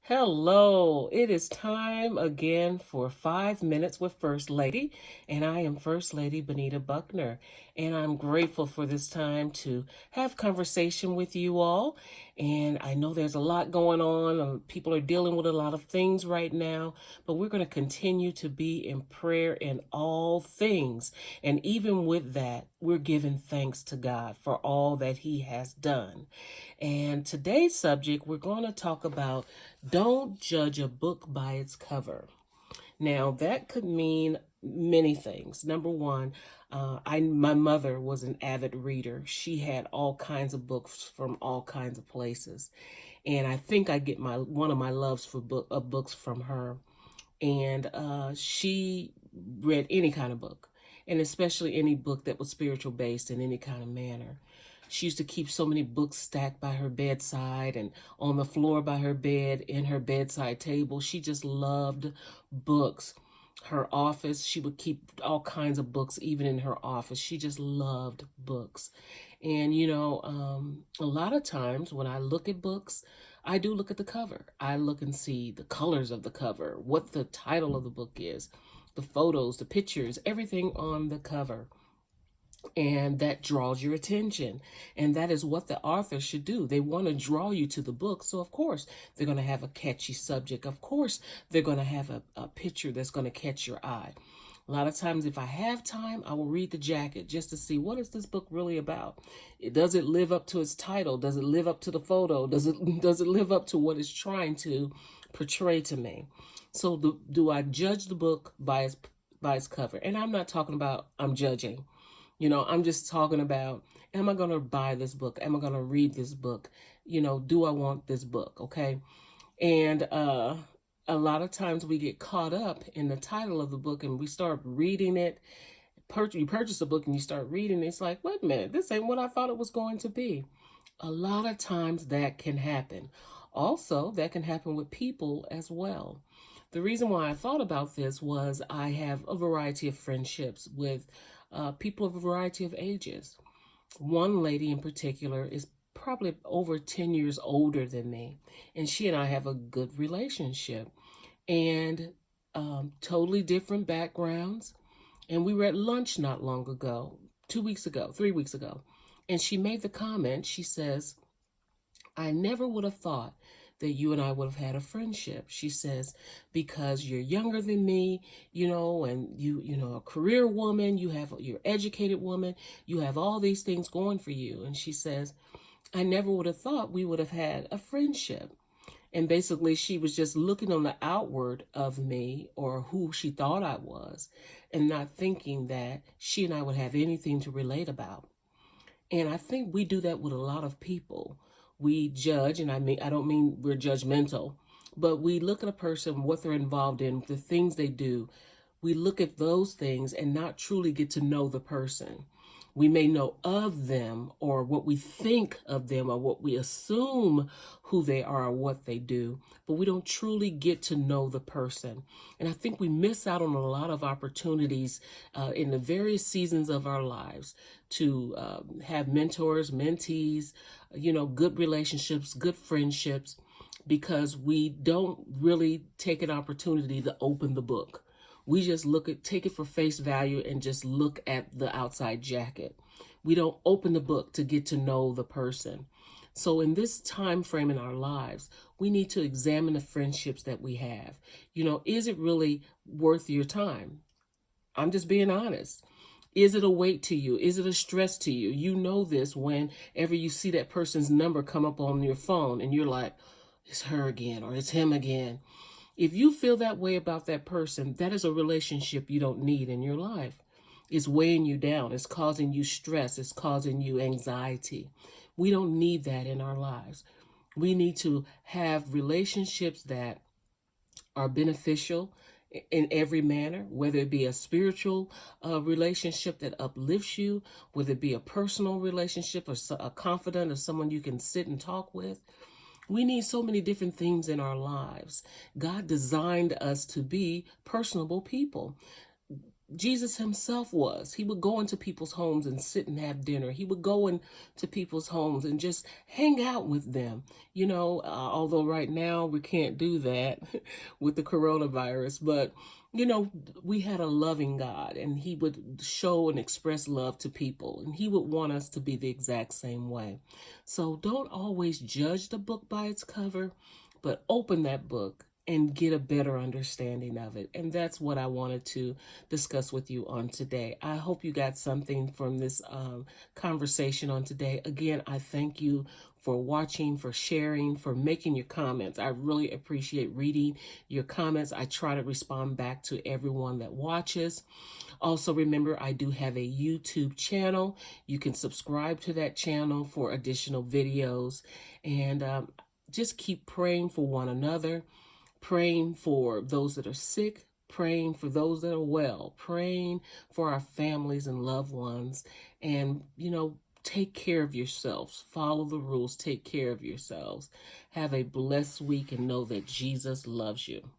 Hello, it is time again for 5 minutes with First Lady, and I am First Lady Benita Buckner, and I'm grateful for this time to have conversation with you all. And I know there's a lot going on, people are dealing with a lot of things right now, but we're going to continue to be in prayer in all things. And even with that, we're giving thanks to God for all that He has done. And today's subject, we're going to talk about don't judge a book by its cover. Now, that could mean many things. Number one, my mother was an avid reader. She had all kinds of books from all kinds of places, and I think I get my one of my loves for books from her. And she read any kind of book, and especially any book that was spiritual based in any kind of manner. She used to keep so many books stacked by her bedside and on the floor by her bed, in her bedside table. She just loved books. Her office, she would keep all kinds of books, even in her office. She just loved books. And, a lot of times when I look at books, I do look at the cover. I look and see the colors of the cover, what the title of the book is, the photos, the pictures, everything on the cover. And that draws your attention. And that is what the author should do. They want to draw you to the book. So, of course, they're going to have a catchy subject. Of course, they're going to have a picture that's going to catch your eye. A lot of times, if I have time, I will read the jacket just to see what is this book really about. Does it live up to its title? Does it live up to the photo? Does it live up to what it's trying to portray to me? So, do I judge the book by its cover? And I'm not talking about I'm judging. I'm just talking about, am I going to buy this book? Am I going to read this book? Do I want this book? Okay. And a lot of times we get caught up in the title of the book and we start reading it. You purchase a book and you start reading it. It's like, wait a minute, this ain't what I thought it was going to be. A lot of times that can happen. Also, that can happen with people as well. The reason why I thought about this was I have a variety of friendships with people of a variety of ages. One lady in particular is probably over 10 years older than me, and she and I have a good relationship and totally different backgrounds. And we were at lunch not long ago, 2 weeks ago, 3 weeks ago, and she made the comment, she says, I never would have thought that you and I would have had a friendship. She says, because you're younger than me, and a career woman, you're educated woman, you have all these things going for you. And she says, I never would have thought we would have had a friendship. And basically she was just looking on the outward of me or who she thought I was and not thinking that she and I would have anything to relate about. And I think we do that with a lot of people. We judge, and I don't mean we're judgmental, but we look at a person, what they're involved in, the things they do. We look at those things and not truly get to know the person. We may know of them or what we think of them or what we assume who they are or what they do, but we don't truly get to know the person. And I think we miss out on a lot of opportunities in the various seasons of our lives to have mentors, mentees, good relationships, good friendships, because we don't really take an opportunity to open the book. We just take it for face value and just look at the outside jacket. We don't open the book to get to know the person. So in this time frame in our lives, we need to examine the friendships that we have. Is it really worth your time? I'm just being honest. Is it a weight to you? Is it a stress to you? You know this whenever you see that person's number come up on your phone and you're like, it's her again or it's him again. If you feel that way about that person, that is a relationship you don't need in your life. It's weighing you down. It's causing you stress. It's causing you anxiety. We don't need that in our lives. We need to have relationships that are beneficial in every manner, whether it be a spiritual relationship that uplifts you, whether it be a personal relationship or a confidant or someone you can sit and talk with. We need so many different things in our lives. God designed us to be personable people. Jesus himself was. He would go into people's homes and sit and have dinner. He would go into people's homes and just hang out with them. Although right now we can't do that with the coronavirus, but we had a loving God, and he would show and express love to people, and he would want us to be the exact same way. So don't always judge the book by its cover, but open that book and get a better understanding of it. And that's what I wanted to discuss with you on today. I hope you got something from this conversation on today. Again, I thank you for watching, for sharing, for making your comments. I really appreciate reading your comments. I try to respond back to everyone that watches. Also, remember, I do have a YouTube channel. You can subscribe to that channel for additional videos. And just keep praying for one another, praying for those that are sick, praying for those that are well, praying for our families and loved ones. And, take care of yourselves. Follow the rules. Take care of yourselves. Have a blessed week and know that Jesus loves you.